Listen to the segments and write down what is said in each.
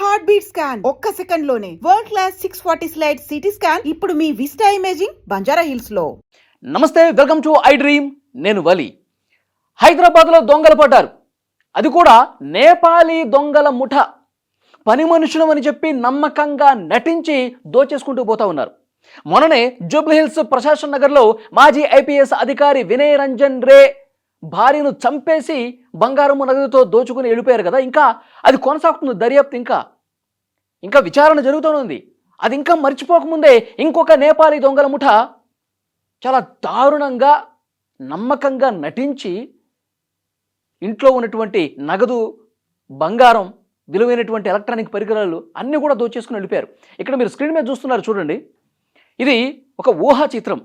Heart beat scan ఒక్క second లోనే world class 640 slide CT scan ఇప్పుడు మీ విస్టా ఇమేజింగ్ బంజారా హిల్స్ లో. నమస్తే, వెల్కమ్ టు ఐ డ్రీమ్. నేను వలి. హైదరాబాద్లో దొంగలు పడ్డారు. అది కూడా నేపాలీ దొంగల ముఠ. పని మనుషులం అని చెప్పి నమ్మకంగా నటించి దోచేసుకుంటూ పోతా ఉన్నారు. మొన్ననే జూబ్లీహిల్స్ ప్రశాసన్ నగర్లో మాజీ ఐపీఎస్ అధికారి వినయ్ రంజన్ రే భార్యను చంపేసి బంగారము నగదుతో దోచుకుని వెళ్ళిపోయారు కదా. ఇంకా అది కొనసాగుతుంది దర్యాప్తు, ఇంకా విచారణ జరుగుతూనే. అది ఇంకా మర్చిపోకముందే ఇంకొక నేపాలీ దొంగల ముఠ చాలా దారుణంగా నమ్మకంగా నటించి ఇంట్లో ఉన్నటువంటి నగదు, బంగారం, విలువైనటువంటి ఎలక్ట్రానిక్ పరికరాలు అన్నీ కూడా దోచేసుకుని వెళ్ళిపోయారు. ఇక్కడ మీరు స్క్రీన్ మీద చూస్తున్నారు చూడండి. ఇది ఒక ఊహా చిత్రం.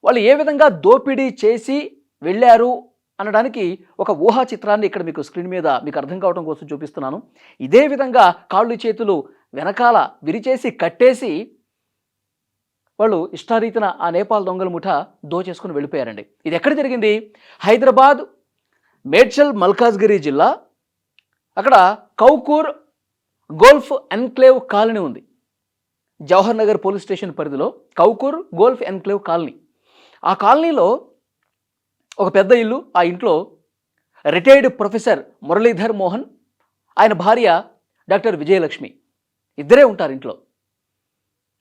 వాళ్ళు ఏ విధంగా దోపిడీ చేసి వెళ్ళారు అనడానికి ఒక ఊహా చిత్రాన్ని ఇక్కడ మీకు స్క్రీన్ మీద మీకు అర్థం కావడం కోసం చూపిస్తున్నాను. ఇదే విధంగా కాళ్ళు చేతులు వెనకాల విరిచేసి కట్టేసి వాళ్ళు ఇష్టారీతిన ఆ నేపాల్ దొంగల ముఠ దోచేసుకుని వెళ్ళిపోయారండి. ఇది ఎక్కడ జరిగింది? హైదరాబాద్ మేడ్చల్ మల్కాజ్గిరి జిల్లా, అక్కడ కౌకూర్ గోల్ఫ్ ఎన్క్లేవ్ కాలనీ ఉంది. జవహర్ నగర్ పోలీస్ స్టేషన్ పరిధిలో కౌకూర్ గోల్ఫ్ ఎన్క్లేవ్ కాలనీ. ఆ కాలనీలో ఒక పెద్ద ఇల్లు. ఆ ఇంట్లో రిటైర్డ్ ప్రొఫెసర్ మురళీధర్ మోహన్, ఆయన భార్య డాక్టర్ విజయలక్ష్మి ఇద్దరే ఉంటారు ఇంట్లో.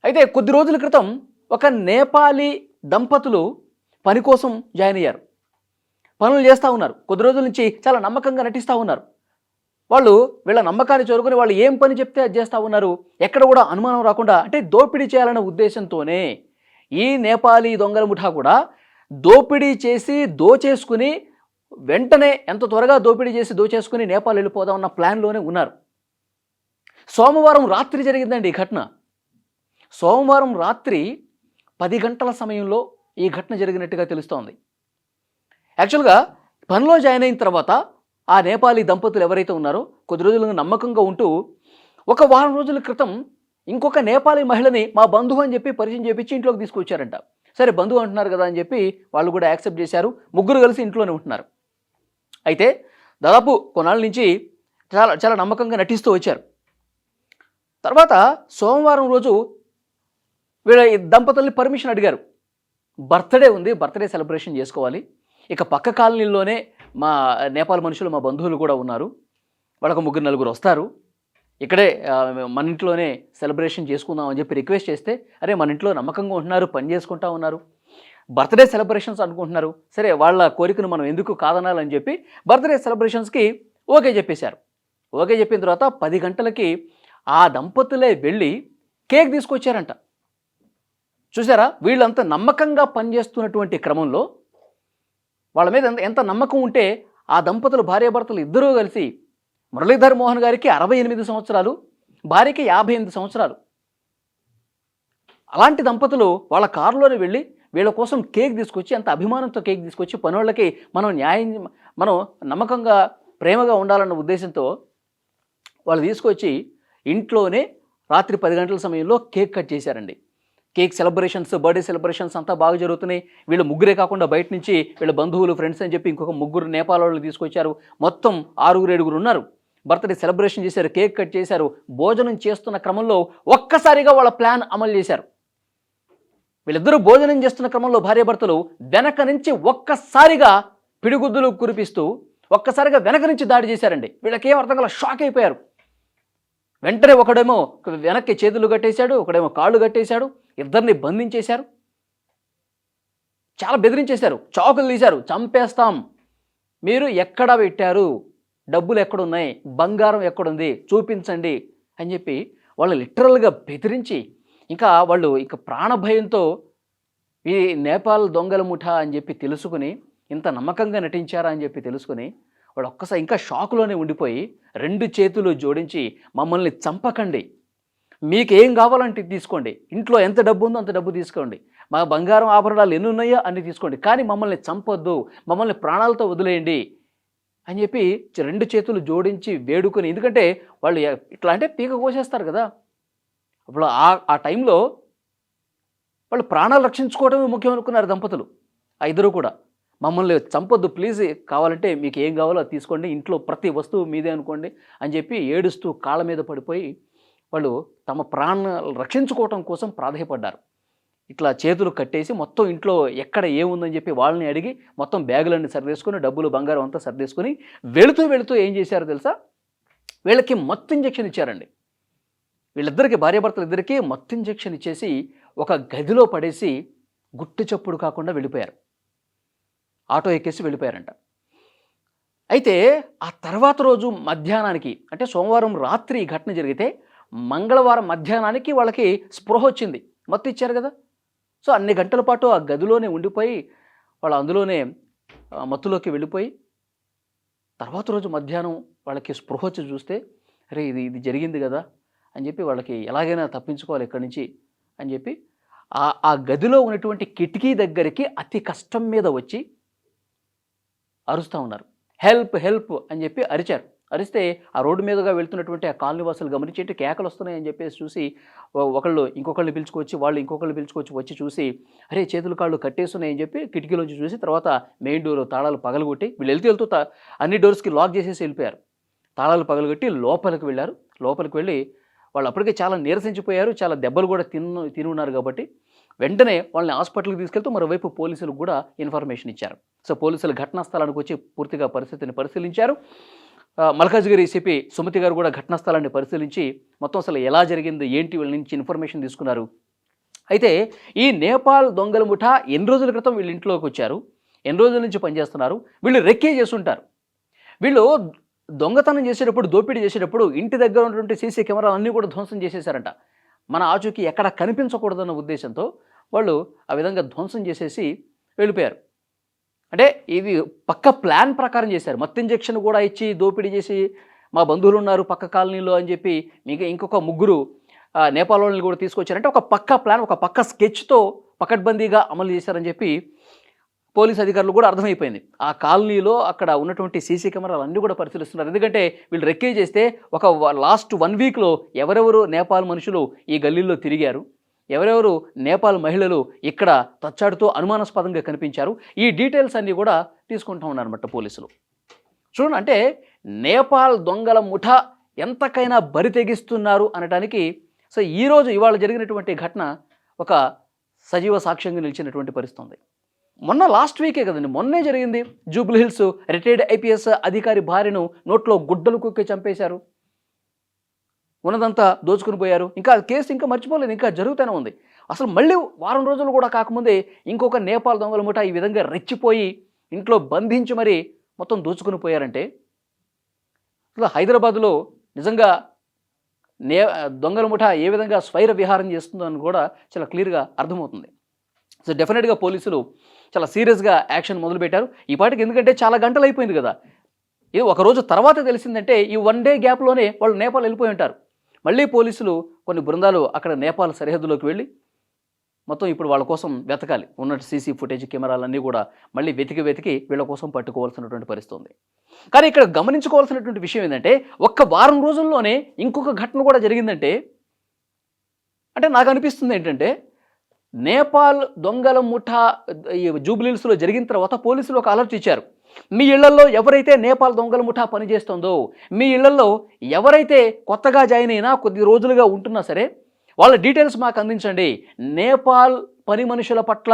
అయితే కొద్ది రోజుల క్రితం ఒక నేపాలీ దంపతులు పని కోసం జాయిన్ అయ్యారు. పనులు చేస్తూ ఉన్నారు. కొద్ది రోజుల నుంచి చాలా నమ్మకంగా నటిస్తూ ఉన్నారు. వాళ్ళు వీళ్ళ నమ్మకాన్ని చేరుకుని వాళ్ళు ఏం పని చెప్తే అది చేస్తూ ఉన్నారు. ఎక్కడ కూడా అనుమానం రాకుండా, అంటే దోపిడీ చేయాలనే ఉద్దేశంతోనే ఈ నేపాలీ దొంగల ముఠా కూడా దోపిడీ చేసి దోచేసుకుని వెంటనే ఎంత త్వరగా దోపిడీ చేసి దోచేసుకుని నేపాల్ వెళ్ళిపోదామన్న ప్లాన్లోనే ఉన్నారు. సోమవారం రాత్రి జరిగిందండి ఈ ఘటన. సోమవారం రాత్రి 10 గంటల సమయంలో ఈ ఘటన జరిగినట్టుగా తెలుస్తోంది. యాక్చువల్గా పనిలో జాయిన్ అయిన తర్వాత ఆ నేపాలీ దంపతులు ఎవరైతే ఉన్నారో కొద్ది రోజులుగా నమ్మకంగా ఉంటూ ఒక వారం రోజుల క్రితం ఇంకొక నేపాలీ మహిళని మా బంధువు అని చెప్పి పరిచయం చేపించి ఇంట్లోకి తీసుకొచ్చారంట. సరే, బంధువు అంటున్నారు కదా అని చెప్పి వాళ్ళు కూడా యాక్సెప్ట్ చేశారు. ముగ్గురు కలిసి ఇంట్లోనే ఉంటున్నారు. అయితే దాదాపు కొన్నాళ్ళ నుంచి చాలా నమ్మకంగా నటిస్తూ వచ్చారు. తర్వాత సోమవారం రోజు వీళ్ళ దంపతుల్ని పర్మిషన్ అడిగారు. బర్త్డే ఉంది, బర్త్డే సెలబ్రేషన్ చేసుకోవాలి. ఇక పక్క కాలనీలోనే మా నేపాల్ మనుషులు, మా బంధువులు కూడా ఉన్నారు. వాళ్ళకు 3-4 వస్తారు. ఇక్కడే మన ఇంట్లోనే సెలబ్రేషన్ చేసుకుందాం అని చెప్పి రిక్వెస్ట్ చేస్తే, అరే మన ఇంట్లో నమ్మకంగా ఉంటున్నారు, పని చేసుకుంటా ఉన్నారు, బర్త్డే సెలబ్రేషన్స్ అనుకుంటున్నారు, సరే వాళ్ళ కోరికను మనం ఎందుకు కాదనాలని చెప్పి బర్త్డే సెలబ్రేషన్స్కి ఓకే చెప్పేశారు. ఓకే చెప్పిన తర్వాత 10 గంటలకి ఆ దంపతులే వెళ్ళి కేక్ తీసుకొచ్చారంట. చూసారా, వీళ్ళంతా నమ్మకంగా పనిచేస్తున్నటువంటి క్రమంలో వాళ్ళ మీద ఎంత నమ్మకం ఉంటే ఆ దంపతులు, భార్యాభర్తలు ఇద్దరూ కలిసి, మురళీధర్ మోహన్ గారికి 68 సంవత్సరాలు, భార్యకి 58 సంవత్సరాలు, అలాంటి దంపతులు వాళ్ళ కారులోనే వెళ్ళి వీళ్ళ కోసం కేక్ తీసుకొచ్చి, అంత అభిమానంతో కేక్ తీసుకొచ్చి, పనులకి మనం నమ్మకంగా ప్రేమగా ఉండాలన్న ఉద్దేశంతో వాళ్ళు తీసుకొచ్చి ఇంట్లోనే రాత్రి 10 గంటల సమయంలో కేక్ కట్ చేశారండి. కేక్ సెలబ్రేషన్స్, బర్త్డే సెలబ్రేషన్స్ అంతా బాగా జరుగుతున్నాయి. వీళ్ళు ముగ్గురే కాకుండా బయట నుంచి వీళ్ళ బంధువులు, ఫ్రెండ్స్ అని చెప్పి ఇంకొక 3 నేపాల్ వాళ్ళు తీసుకొచ్చారు. మొత్తం 6-7 ఉన్నారు. బర్త్డే సెలబ్రేషన్ చేశారు, కేక్ కట్ చేశారు. భోజనం చేస్తున్న క్రమంలో ఒక్కసారిగా వాళ్ళ ప్లాన్ అమలు చేశారు. వీళ్ళిద్దరూ భోజనం చేస్తున్న క్రమంలో భార్యాభర్తలు వెనక నుంచి ఒక్కసారిగా పిడిగుద్దులు కురిపిస్తూ ఒక్కసారిగా వెనక నుంచి దాడి చేశారండి. వీళ్ళకి ఏం అర్థం కాల, షాక్ అయిపోయారు. వెంటనే ఒకడేమో వెనక్కి చేతులు కట్టేశాడు, ఒకడేమో కాళ్ళు కట్టేశాడు, ఇద్దరిని బంధించేశారు, చాలా బెదిరించేశారు, చాకులు తీశారు, చంపేస్తాం, మీరు ఎక్కడ పెట్టారు, డబ్బులు ఎక్కడున్నాయి, బంగారం ఎక్కడుంది చూపించండి అని చెప్పి వాళ్ళు లిటరల్గా బెదిరించి, ఇంకా వాళ్ళు ఇక ప్రాణభయంతో ఈ నేపాల్ దొంగల ముఠా అని చెప్పి తెలుసుకుని, ఇంత నమ్మకంగా నటించారా అని చెప్పి తెలుసుకుని వాళ్ళు ఒక్కసారి ఇంకా షాకులోనే ఉండిపోయి 2 చేతులు జోడించి, మమ్మల్ని చంపకండి, మీకేం కావాలంటే తీసుకోండి, ఇంట్లో ఎంత డబ్బు ఉందో అంత డబ్బు తీసుకోండి, మా బంగారం ఆభరణాలు ఎన్ని ఉన్నాయో అన్ని తీసుకోండి, కానీ మమ్మల్ని చంపొద్దు, మమ్మల్ని ప్రాణాలతో వదిలేయండి అని చెప్పి 2 చేతులు జోడించి వేడుకొని, ఎందుకంటే వాళ్ళు ఇట్లా అంటే పీక కోసేస్తారు కదా. అప్పుడు ఆ టైంలో వాళ్ళు ప్రాణాలు రక్షించుకోవడమే ముఖ్యం అనుకున్నారు దంపతులు. ఆ ఇద్దరు కూడా, మమ్మల్ని చంపొద్దు ప్లీజ్, కావాలంటే మీకు ఏం కావాలో అది తీసుకోండి, ఇంట్లో ప్రతి వస్తువు మీదే అనుకోండి అని చెప్పి ఏడుస్తూ కాళ్ళ మీద పడిపోయి వాళ్ళు తమ ప్రాణాలు రక్షించుకోవటం కోసం ప్రాధాయపడ్డారు. ఇట్లా చేతులు కట్టేసి మొత్తం ఇంట్లో ఎక్కడ ఏముందని చెప్పి వాళ్ళని అడిగి మొత్తం బ్యాగులన్నీ సర్దేసుకొని డబ్బులు బంగారం అంతా సర్దేసుకొని వెళుతూ ఏం చేశారో తెలుసా? వీళ్ళకి మత్తు ఇంజెక్షన్ ఇచ్చారండి. వీళ్ళిద్దరికి భార్యాభర్తలు ఇద్దరికీ మత్తు ఇంజెక్షన్ ఇచ్చేసి ఒక గదిలో పడేసి గుట్టు చప్పుడు కాకుండా వెళ్ళిపోయారు. ఆటో ఎక్కేసి వెళ్ళిపోయారంట. అయితే ఆ తర్వాత రోజు మధ్యాహ్నానికి, అంటే సోమవారం రాత్రి ఈ ఘటన జరిగితే మంగళవారం మధ్యాహ్నానికి వాళ్ళకి స్పృహ వచ్చింది. మత్తు ఇచ్చారు కదా, సో అన్ని గంటల పాటు ఆ గదిలోనే ఉండిపోయి వాళ్ళు అందులోనే మత్తులోకి వెళ్ళిపోయి తర్వాత రోజు మధ్యాహ్నం వాళ్ళకి స్పృహ వచ్చి చూస్తే అరే ఇది జరిగింది కదా అని చెప్పి వాళ్ళకి ఎలాగైనా తప్పించుకోవాలి ఇక్కడి నుంచి అని చెప్పి ఆ గదిలో ఉన్నటువంటి కిటికీ దగ్గరికి అతి కష్టం మీద వచ్చి అరుస్తూ ఉన్నారు. హెల్ప్ హెల్ప్ అని చెప్పి అరిచారు. అరిస్తే ఆ రోడ్డు మీదుగా వెళ్తున్నటువంటి ఆ కాలనీవాసులు గమనించేంటి కేకలు వస్తున్నాయని చెప్పేసి చూసి ఒకళ్ళు ఇంకొకళ్ళని పిలుచుకొచ్చి వాళ్ళు ఇంకొకళ్ళు పిలుచుకొచ్చి వచ్చి చూసి అరే చేతులు కాళ్ళు కట్టేస్తున్నాయని చెప్పి కిటికీలోంచి చూసి తర్వాత మెయిన్ డోర్ తాళాలు పగలగొట్టి వీళ్ళు వెళ్తూ అన్ని డోర్స్కి లాక్ చేసేసి వెళ్ళిపోయారు. తాళాలు పగలగొట్టి లోపలికి వెళ్ళారు. లోపలికి వెళ్ళి వాళ్ళు అప్పటికే చాలా నీరసించిపోయారు, చాలా దెబ్బలు కూడా తిని ఉన్నారు కాబట్టి వెంటనే వాళ్ళని హాస్పిటల్కి తీసుకెళ్తూ మరోవైపు పోలీసులకు కూడా ఇన్ఫర్మేషన్ ఇచ్చారు. సో పోలీసులు ఘటనా స్థలానికి వచ్చి పూర్తిగా పరిస్థితిని పరిశీలించారు. మల్కాజ్గిరి సిపి సుమతి గారు కూడా ఘటనా స్థలాన్ని పరిశీలించి మొత్తం అసలు ఎలా జరిగింది ఏంటి వీళ్ళ నుంచి ఇన్ఫర్మేషన్ తీసుకున్నారు. అయితే ఈ నేపాల్ దొంగల ముఠా ఎన్ని రోజుల క్రితం వీళ్ళ ఇంట్లోకి వచ్చారు, ఎన్ని రోజుల నుంచి పనిచేస్తున్నారు, వీళ్ళు రెక్కే చేస్తుంటారు. వీళ్ళు దొంగతనం చేసేటప్పుడు దోపిడీ చేసేటప్పుడు ఇంటి దగ్గర ఉన్నటువంటి సీసీ కెమెరాలు అన్నీ కూడా ధ్వంసం చేసేసారంట. మన ఆచూకీ ఎక్కడ కనిపించకూడదన్న ఉద్దేశంతో వాళ్ళు ఆ విధంగా ధ్వంసం చేసేసి వెళ్ళిపోయారు. అంటే ఇది పక్క ప్లాన్ ప్రకారం చేశారు. మత్తు ఇంజెక్షన్ కూడా ఇచ్చి దోపిడీ చేసి మా బంధువులు ఉన్నారు పక్క కాలనీలో అని చెప్పి మీకు ఇంకొక ముగ్గురు నేపాల్ వాళ్ళని కూడా తీసుకొచ్చారంటే ఒక పక్క ప్లాన్, ఒక పక్క స్కెచ్తో పకడ్బందీగా అమలు చేశారని చెప్పి పోలీస్ అధికారులు కూడా అర్థమైపోయింది. ఆ కాలనీలో అక్కడ ఉన్నటువంటి సీసీ కెమెరాలు అన్నీ కూడా పరిశీలిస్తున్నారు. ఎందుకంటే వీళ్ళు రెక్కే చేస్తే ఒక లాస్ట్ 1 వీక్లో ఎవరెవరు నేపాల్ మనుషులు ఈ గల్లీల్లో తిరిగారు, ఎవరెవరు నేపాల్ మహిళలు ఇక్కడ తచ్చాడుతూ అనుమానాస్పదంగా కనిపించారు, ఈ డీటెయిల్స్ అన్నీ కూడా తీసుకుంటూ ఉన్నారన్నమాట పోలీసులు. చూడండి, అంటే నేపాల్ దొంగల ముఠా ఎంతకైనా బరి తెగిస్తున్నారు అనడానికి సో ఇవాళ జరిగినటువంటి ఘటన ఒక సజీవ సాక్ష్యంగా నిలిచినటువంటి పరిస్థితి ఉంది. మొన్న లాస్ట్ వీకే కదండి, మొన్నే జరిగింది. జూబ్లీ హిల్స్ రిటైర్డ్ ఐపీఎస్ అధికారి భార్యను నోట్లో గుడ్డలు కుక్కి చంపేశారు, ఉన్నదంతా దోచుకుని పోయారు. ఇంకా కేసు ఇంకా మర్చిపోలేదు, ఇంకా జరుగుతూనే ఉంది. అసలు మళ్ళీ వారం రోజులు కూడా కాకముందే ఇంకొక నేపాల్ దొంగల ముఠా ఈ విధంగా రెచ్చిపోయి ఇంట్లో బంధించి మరీ మొత్తం దోచుకుని పోయారంటే అసలు హైదరాబాద్లో నిజంగా దొంగల ముఠా ఏ విధంగా స్వైర విహారం చేస్తుందో అని కూడా చాలా క్లియర్గా అర్థమవుతుంది. సో డెఫినెట్గా పోలీసులు చాలా సీరియస్గా యాక్షన్ మొదలుపెట్టారు ఈ పాటికి. ఎందుకంటే చాలా గంటలు అయిపోయింది కదా, ఇది ఒకరోజు తర్వాత తెలిసిందంటే ఈ 1 డే గ్యాప్లోనే వాళ్ళు నేపాల్ వెళ్ళిపోయి ఉంటారు. మళ్ళీ పోలీసులు కొన్ని బృందాలు అక్కడ నేపాల్ సరిహద్దులోకి వెళ్ళి మొత్తం ఇప్పుడు వాళ్ళ కోసం వెతకాలి. ఉన్నట్టు సీసీ ఫుటేజ్ కెమెరాలన్నీ కూడా మళ్ళీ వెతికి వీళ్ళ కోసం పట్టుకోవాల్సినటువంటి పరిస్థితి ఉంది. కానీ ఇక్కడ గమనించుకోవాల్సినటువంటి విషయం ఏంటంటే ఒక్క వారం రోజుల్లోనే ఇంకొక ఘటన కూడా జరిగిందంటే అంటే నాకు అనిపిస్తుంది ఏంటంటే నేపాల్ దొంగల ముఠా ఈ జూబ్లీ హిల్స్లో జరిగిన తర్వాత పోలీసులు ఒక అలర్ట్ ఇచ్చారు. మీ ఇళ్లలో ఎవరైతే నేపాల్ దొంగల ముఠా పనిచేస్తుందో, మీ ఇళ్లలో ఎవరైతే కొత్తగా జాయిన్ అయినా కొద్ది రోజులుగా ఉంటున్నా సరే వాళ్ళ డీటెయిల్స్ మాకు అందించండి. నేపాల్ పని మనుషుల పట్ల,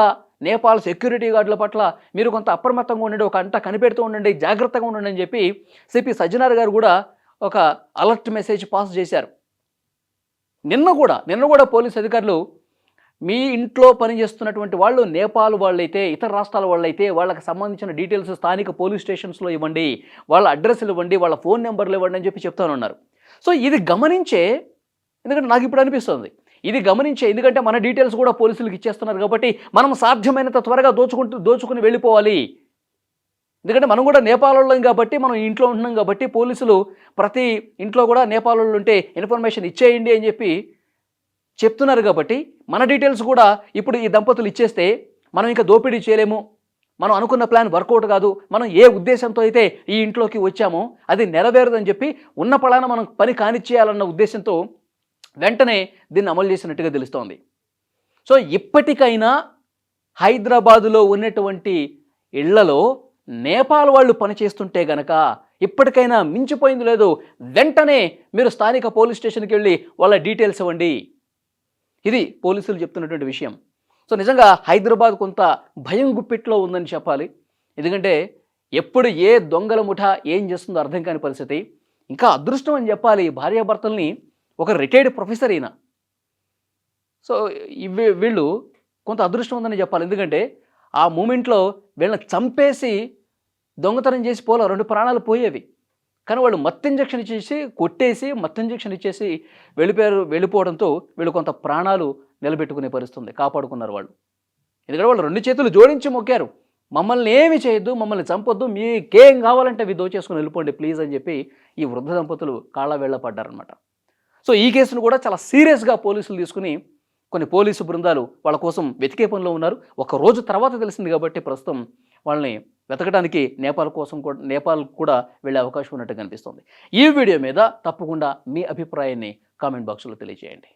నేపాల్ సెక్యూరిటీ గార్డుల పట్ల మీరు కొంత అప్రమత్తంగా ఉండండి, ఒక అంట కనిపెడుతూ ఉండండి, జాగ్రత్తగా ఉండండి అని చెప్పి సిపి సజ్జనార్ గారు కూడా ఒక అలర్ట్ మెసేజ్ పాస్ చేశారు. నిన్న కూడా పోలీస్ అధికారులు మీ ఇంట్లో పనిచేస్తున్నటువంటి వాళ్ళు నేపాల్ వాళ్ళైతే, ఇతర రాష్ట్రాల వాళ్ళైతే వాళ్ళకి సంబంధించిన డీటెయిల్స్ స్థానిక పోలీస్ స్టేషన్స్లో ఇవ్వండి, వాళ్ళ అడ్రస్లు ఇవ్వండి, వాళ్ళ ఫోన్ నెంబర్లు ఇవ్వండి అని చెప్పి చెప్తానున్నారు. సో ఇది గమనించే, ఎందుకంటే నాకు ఇప్పుడు అనిపిస్తుంది ఇది గమనించే, ఎందుకంటే మన డీటెయిల్స్ కూడా పోలీసులకు ఇచ్చేస్తున్నారు కాబట్టి మనం సాధ్యమైనంత త్వరగా దోచుకుని వెళ్ళిపోవాలి. ఎందుకంటే మనం కూడా నేపాల్ వాళ్ళం కాబట్టి, మనం ఇంట్లో ఉంటున్నాం కాబట్టి పోలీసులు ప్రతి ఇంట్లో కూడా నేపాల్ వాళ్ళు ఉంటే ఇన్ఫర్మేషన్ ఇచ్చేయండి అని చెప్పి చెప్తున్నారు కాబట్టి మన డీటెయిల్స్ కూడా ఇప్పుడు ఈ దంపతులు ఇచ్చేస్తే మనం ఇంకా దోపిడీ చేయలేము, మనం అనుకున్న ప్లాన్ వర్కౌట్ కాదు, మనం ఏ ఉద్దేశంతో అయితే ఈ ఇంట్లోకి వచ్చామో అది నెరవేరదని చెప్పి ఉన్న పలాన మనం పని కానిచ్చేయాలన్న ఉద్దేశంతో వెంటనే దీన్ని అమలు చేసినట్టుగా తెలుస్తోంది. సో ఇప్పటికైనా హైదరాబాదులో ఉన్నటువంటి ఇళ్లలో నేపాల్ వాళ్ళు పనిచేస్తుంటే గనక ఇప్పటికైనా మించిపోయింది లేదు, వెంటనే మీరు స్థానిక పోలీస్ స్టేషన్కి వెళ్ళి వాళ్ళ డీటెయిల్స్ ఇవ్వండి. ఇది పోలీసులు చెప్తున్నటువంటి విషయం. సో నిజంగా హైదరాబాద్ కొంత భయం గుప్పిట్లో ఉందని చెప్పాలి. ఎందుకంటే ఎప్పుడు ఏ దొంగల ముఠా ఏం చేస్తుందో అర్థం కాని పరిస్థితి. ఇంకా అదృష్టం అని చెప్పాలి, భార్యాభర్తల్ని ఒక రిటైర్డ్ ప్రొఫెసర్ అయినా. సో వీళ్ళు కొంత అదృష్టం ఉందని చెప్పాలి. ఎందుకంటే ఆ మూమెంట్లో వీళ్ళని చంపేసి దొంగతనం చేసి పోలో 2 ప్రాణాలు పోయేవి. కానీ వాళ్ళు మత్తు ఇంజెక్షన్ ఇచ్చేసి కొట్టేసి మత్తు ఇంజెక్షన్ ఇచ్చేసి వెళ్ళిపోవడంతో వీళ్ళు కొంత ప్రాణాలు నిలబెట్టుకునే పరిస్థితుంది, కాపాడుకున్నారు వాళ్ళు. ఎందుకంటే వాళ్ళు 2 చేతులు జోడించి మొక్కారు, మమ్మల్ని ఏమి చేయొద్దు, మమ్మల్ని చంపొద్దు, మీకేం కావాలంటే అవి దోచేసుకుని వెళ్ళిపోండి ప్లీజ్ అని చెప్పి ఈ వృద్ధ దంపతులు కాళ్ళ వేళ్ళ పడ్డారనమాట. సో ఈ కేసును కూడా చాలా సీరియస్గా పోలీసులు తీసుకుని కొన్ని పోలీసు బృందాలు వాళ్ళ కోసం వెతికే పనిలో ఉన్నారు. ఒక రోజు తర్వాత తెలిసింది కాబట్టి ప్రస్తుతం వాళ్ళని వెతకడానికి నేపాల్ కూడా వెళ్ళే అవకాశం ఉన్నట్టు కనిపిస్తుంది. ఈ వీడియో మీద తప్పకుండా మీ అభిప్రాయాన్ని కామెంట్ బాక్స్లో తెలియజేయండి.